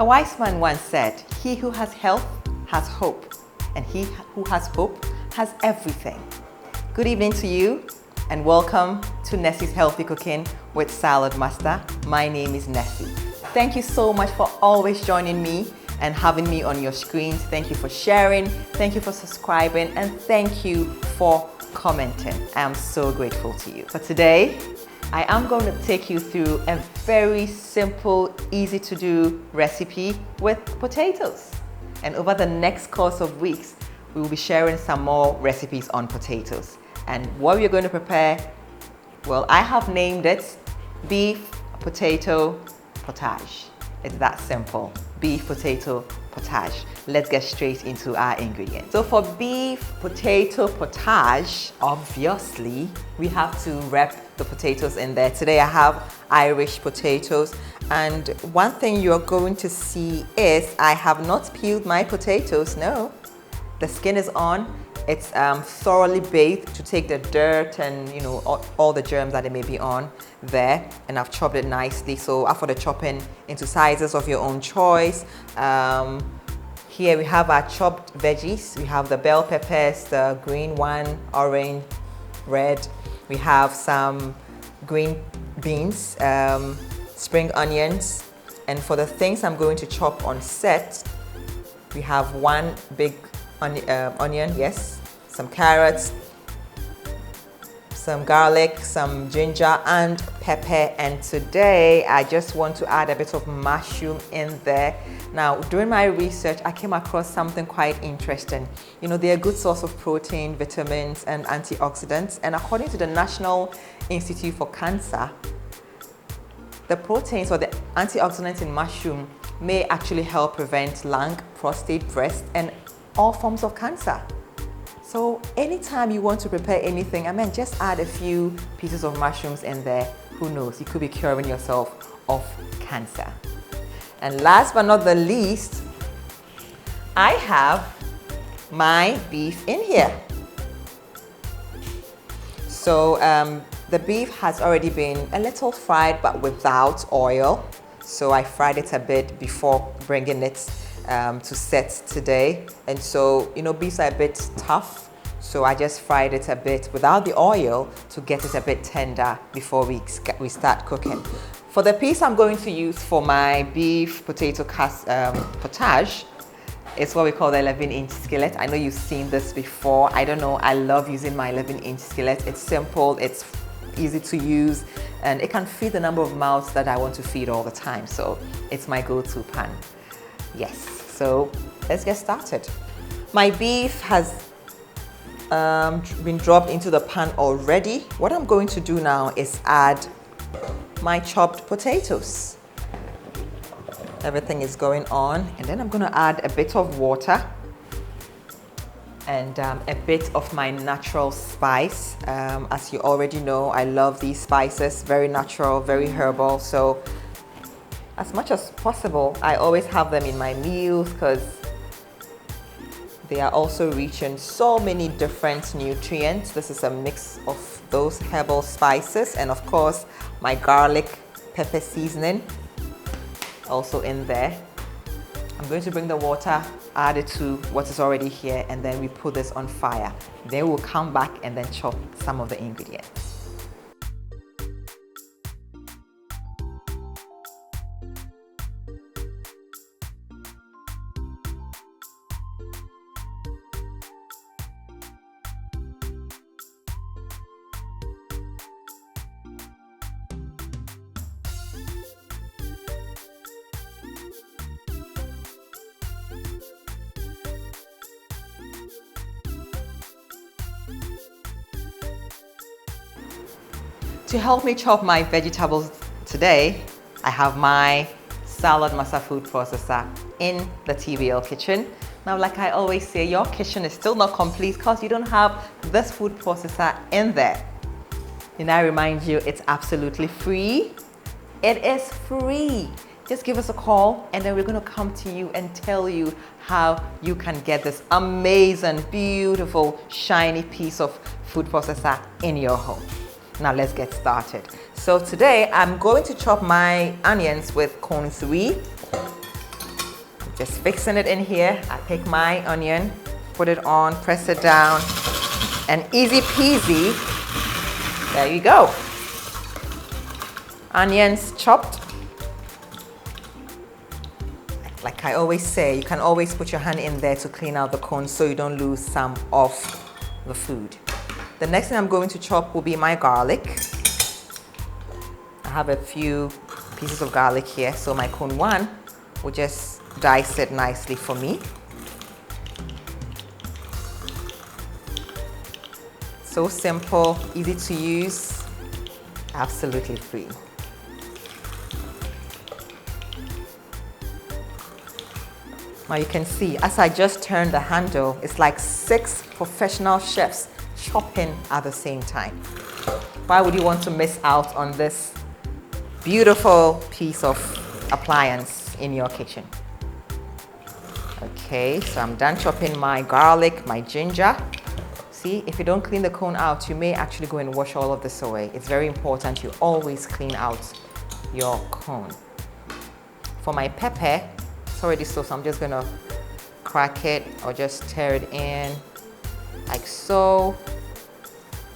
wise man once said, "He who has health has hope, and he who has hope has everything." Good evening to you, and welcome to Nessy's Healthy Cooking with Saladmaster. My name is Nessy. Thank you so much for always joining me and having me on your screens. Thank you for sharing, thank you for subscribing, and thank you for commenting. I am so grateful to you. For today, I am going to take you through a very simple, easy to do recipe with potatoes. And over the next course of weeks, we will be sharing some more recipes on potatoes. And what we're going to prepare, well, I have named it beef potato pottage. It's that simple. Beef potato pottage. Let's get straight into our ingredients. So for beef potato pottage, obviously we have to wrap the potatoes in there. Today I have Irish potatoes, and one thing you're going to see is I have not peeled my potatoes. No, the skin is on. It's thoroughly bathed to take the dirt and all the germs that it may be on there, and I've chopped it nicely. So after the chopping into sizes of your own choice, here we have our chopped veggies. We have the bell peppers, the green one, orange, red. We have some green beans, spring onions, and for the things I'm going to chop on set, we have one big onion, yes, some carrots, some garlic, some ginger and pepper, and today I just want to add a bit of mushroom in there. Now, during my research, I came across something quite interesting. They're a good source of protein, vitamins and antioxidants, and according to the National Institute for Cancer, the proteins or the antioxidants in mushroom may actually help prevent lung, prostate, breast and all forms of cancer. So anytime you want to prepare anything, just add a few pieces of mushrooms in there. Who knows, you could be curing yourself of cancer. And last but not the least, I have my beef in here. So the beef has already been a little fried, but without oil. So I fried it a bit before bringing it to set today. And so, beefs are a bit tough. So I just fried it a bit without the oil to get it a bit tender before we start cooking. For the piece I'm going to use for my beef potato pottage, it's what we call the 11-inch skillet. I know you've seen this before. I don't know, I love using my 11-inch skillet. It's simple, it's easy to use, and it can feed the number of mouths that I want to feed all the time. So it's my go-to pan. Yes, so let's get started. My beef has been dropped into the pan already. What I'm going to do now is add my chopped potatoes. Everything is going on, and then I'm going to add a bit of water and a bit of my natural spice. As you already know, I love these spices, very natural, very herbal. So as much as possible, I always have them in my meals because they are also rich in so many different nutrients. This is a mix of those herbal spices, and of course my garlic pepper seasoning also in there. I'm going to bring the water, add it to what is already here, and then we put this on fire. Then we'll come back and then chop some of the ingredients. To help me chop my vegetables today, I have my Saladmaster food processor in the TBL kitchen. Now, like I always say, your kitchen is still not complete because you don't have this food processor in there. And I remind you, it's absolutely free. It is free. Just give us a call and then we're going to come to you and tell you how you can get this amazing, beautiful, shiny piece of food processor in your home. Now let's get started. So today I'm going to chop my onions with cone 3. Just fixing it in here. I pick my onion, put it on, press it down, and easy peasy. There you go. Onions chopped. Like I always say, you can always put your hand in there to clean out the corn so you don't lose some of the food. The next thing I'm going to chop will be my garlic. I have a few pieces of garlic here, so my cone one will just dice it nicely for me. So simple, easy to use, absolutely free. Now you can see, as I just turned the handle, it's like 6 professional chefs chopping at the same time. Why would you want to miss out on this beautiful piece of appliance in your kitchen? Okay, so I'm done chopping my garlic, my ginger. See, if you don't clean the cone out, you may actually go and wash all of this away. It's very important you always clean out your cone. For my pepper, it's already soaked, so I'm just gonna crack it or just tear it in like so.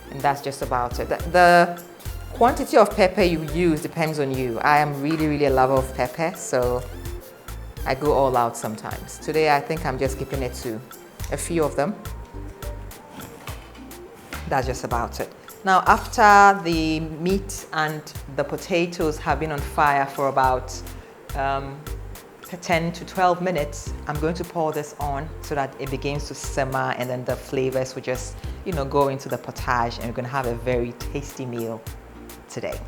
And that's just about it. The quantity of pepper you use depends on you. I am really a lover of pepper, so I go all out sometimes. Today I think I'm just keeping it to a few of them. That's just about it. Now after the meat and the potatoes have been on fire for about 10 to 12 minutes, I'm going to pour this on so that it begins to simmer, and then the flavors will just, you know, go into the pottage, and we're going to have a very tasty meal today.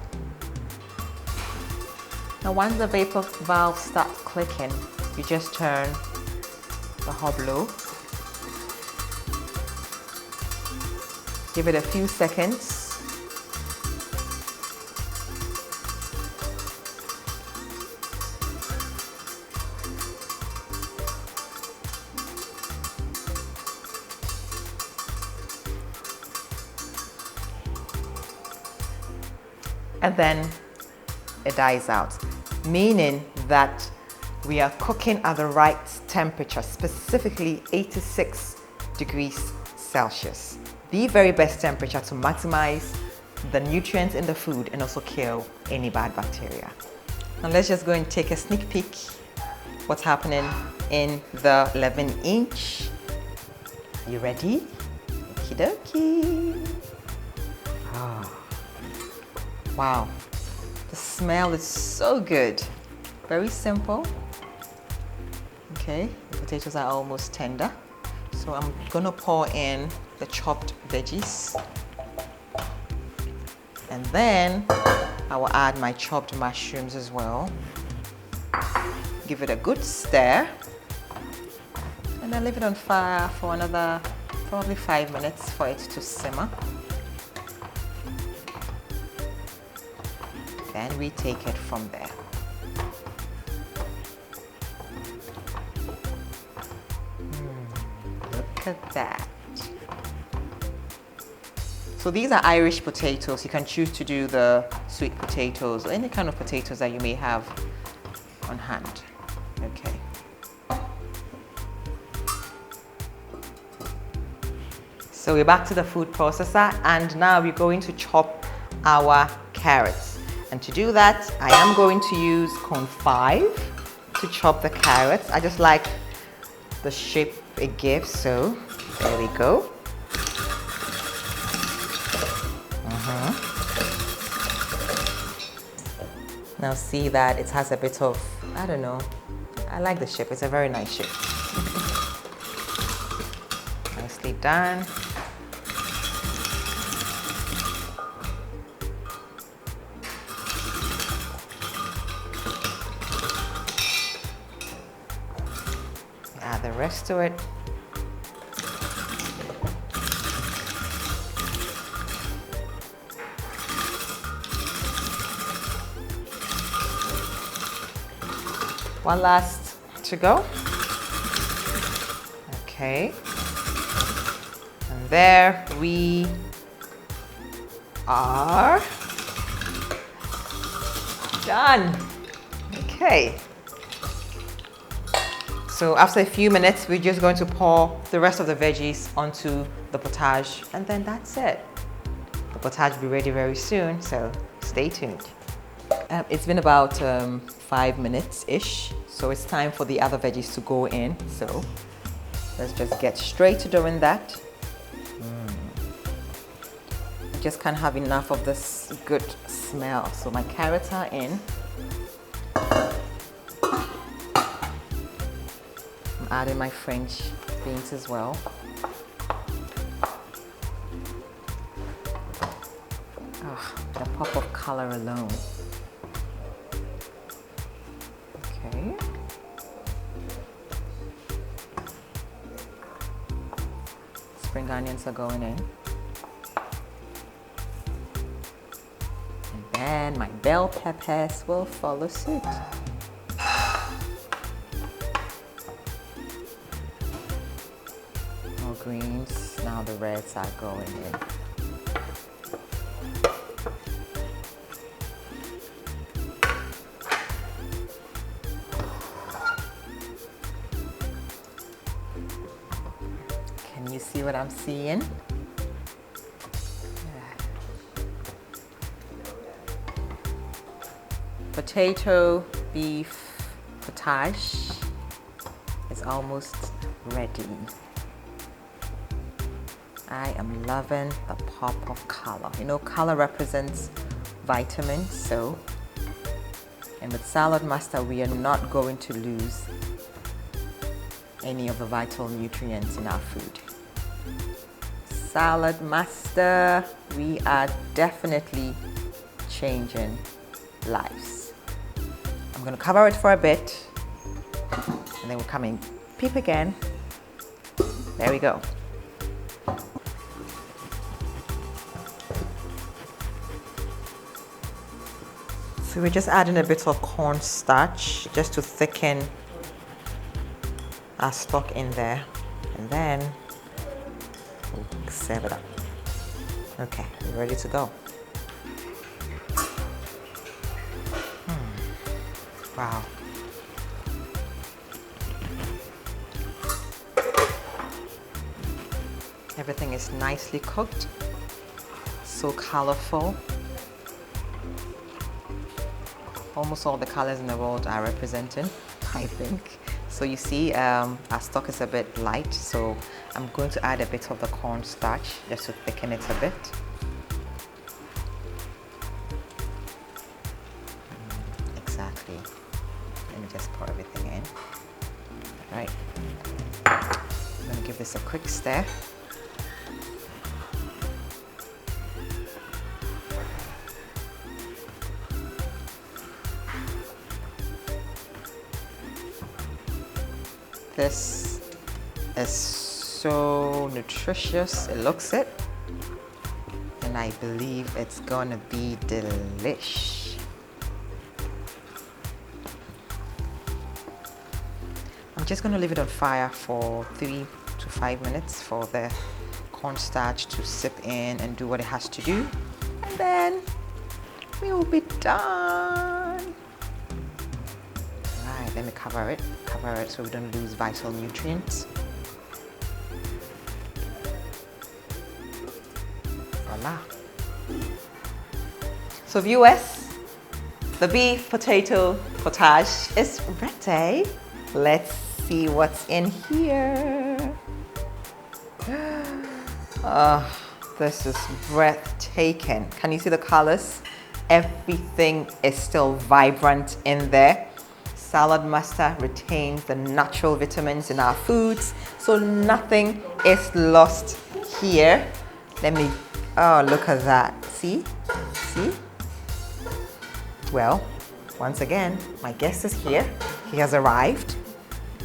Now once the vapor valve starts clicking, you just turn the hob low. Give it a few seconds. And then it dies out, meaning that we are cooking at the right temperature, specifically 86 degrees Celsius. The very best temperature to maximize the nutrients in the food and also kill any bad bacteria. Now let's just go and take a sneak peek what's happening in the 11-inch. You ready? Okie dokie. Oh. Wow, the smell is so good. Very simple. Okay, the potatoes are almost tender. So I'm gonna pour in the chopped veggies. And then I will add my chopped mushrooms as well. Give it a good stir. And then leave it on fire for another probably 5 minutes for it to simmer. Then we take it from there. Look at that. So these are Irish potatoes. You can choose to do the sweet potatoes or any kind of potatoes that you may have on hand. Okay. So we're back to the food processor, and now we're going to chop our carrots. And to do that, I am going to use cone 5 to chop the carrots. I just like the shape it gives, so there we go. Now see that it has a bit of, I don't know, I like the shape. It's a very nice shape. Nicely done. Add the rest to it. One last to go. Okay. And there we are done. Okay. So after a few minutes, we're just going to pour the rest of the veggies onto the potage, and then that's it. The potage will be ready very soon, so stay tuned. It's been about 5 minutes-ish, so it's time for the other veggies to go in. So let's just get straight to doing that. I just can't have enough of this good smell. So my carrots are in. I'm adding my French beans as well. Oh, the pop of color alone. Okay. Spring onions are going in. And then my bell peppers will follow suit. More greens. Now the reds are going in. Can you see what I'm seeing? Potato beef potage is almost ready. I am loving the pop of color. You know, color represents vitamins, so, and with Saladmaster, we are not going to lose any of the vital nutrients in our food. Saladmaster, we are definitely changing lives. I'm going to cover it for a bit, and then we'll come in, peep again. There we go. So we're just adding a bit of cornstarch just to thicken our stock in there, and then we'll serve it up. Okay, we're ready to go. Wow. Everything is nicely cooked, so colorful. Almost all the colors in the world are represented, I think. So you see, our stock is a bit light, so I'm going to add a bit of the cornstarch just to thicken it a bit. Exactly. Let me just pour everything in. All right. I'm going to give this a quick stir. This is so nutritious, it looks it, and I believe it's gonna be delish. I'm just gonna leave it on fire for 3 to 5 minutes for the cornstarch to sip in and do what it has to do, and then we will be done. Let me cover it so we don't lose vital nutrients. Voila. So viewers, the beef potato potage is ready. Let's see what's in here. This is breathtaking. Can you see the colors? Everything is still vibrant in there. Saladmaster retains the natural vitamins in our foods, so nothing is lost here. Let me, oh, look at that. See? See? Well, once again, my guest is here. He has arrived.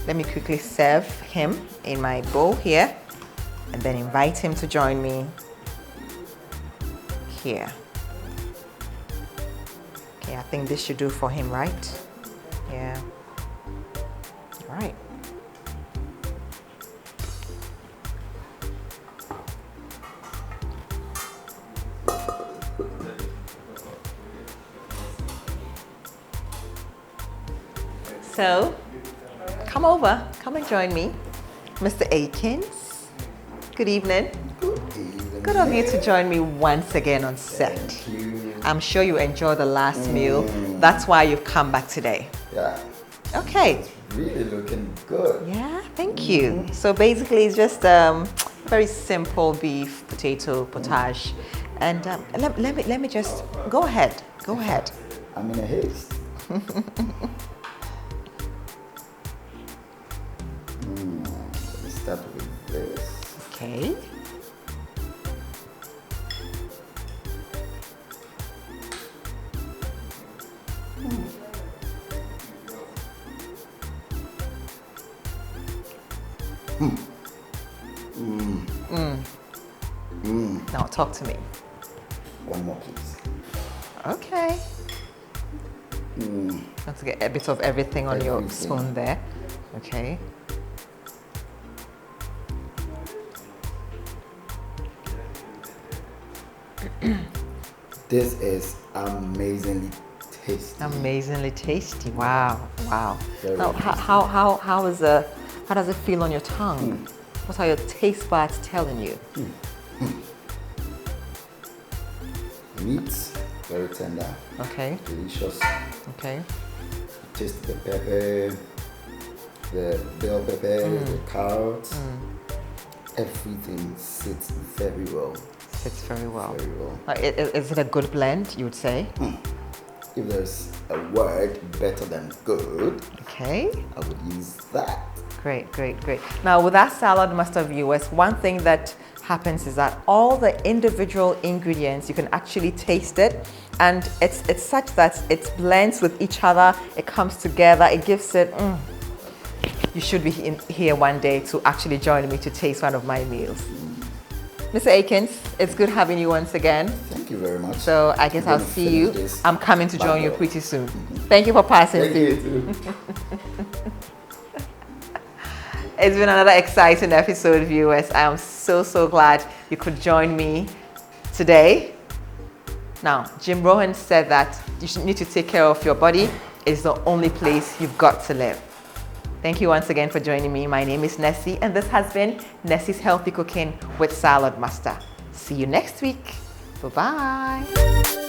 Let me quickly serve him in my bowl here and then invite him to join me here. Okay, I think this should do for him, right? Yeah. All right. So, come over, come and join me. Mr. Akins, good evening. Good evening. Good of you to join me once again on set. Thank you. I'm sure you enjoyed the last meal. That's why you've come back today. Yeah. Okay. It's really looking good. Yeah, thank you. So basically it's just very simple beef, potato, pottage. And let me just, go ahead. I'm in a haste. Let me start with this. Okay. Now talk to me. One more, please. Okay. Have to get a bit of everything on your spoon there. Okay. This is amazingly tasty. Amazingly tasty. Wow. Very Now, tasty. how does it feel on your tongue? What are your taste buds telling you? Meat, very tender. Okay. Delicious. Okay. Taste the pepper, the bell pepper, the carrots. Everything sits very well. Fits very well. Very well. Is it a good blend, you would say? If there's a word better than good, Okay. I would use that. Great. Now with our Saladmaster viewers, one thing that happens is that all the individual ingredients, you can actually taste it, and it's such that it blends with each other, it comes together, it gives it, you should be here one day to actually join me to taste one of my meals. Mr. Akins, it's good having you once again. Thank you very much. So I guess I'm I'll gonna see finish you. this I'm coming to join you bundle. pretty soon. Thank you for passing Thank through. you too. It's been another exciting episode, viewers. I am so glad you could join me today. Now, Jim Rohn said that you should need to take care of your body. It's the only place you've got to live. Thank you once again for joining me. My name is Nessy, and this has been Nessy's Healthy Cooking with Saladmaster. See you next week. Bye-bye.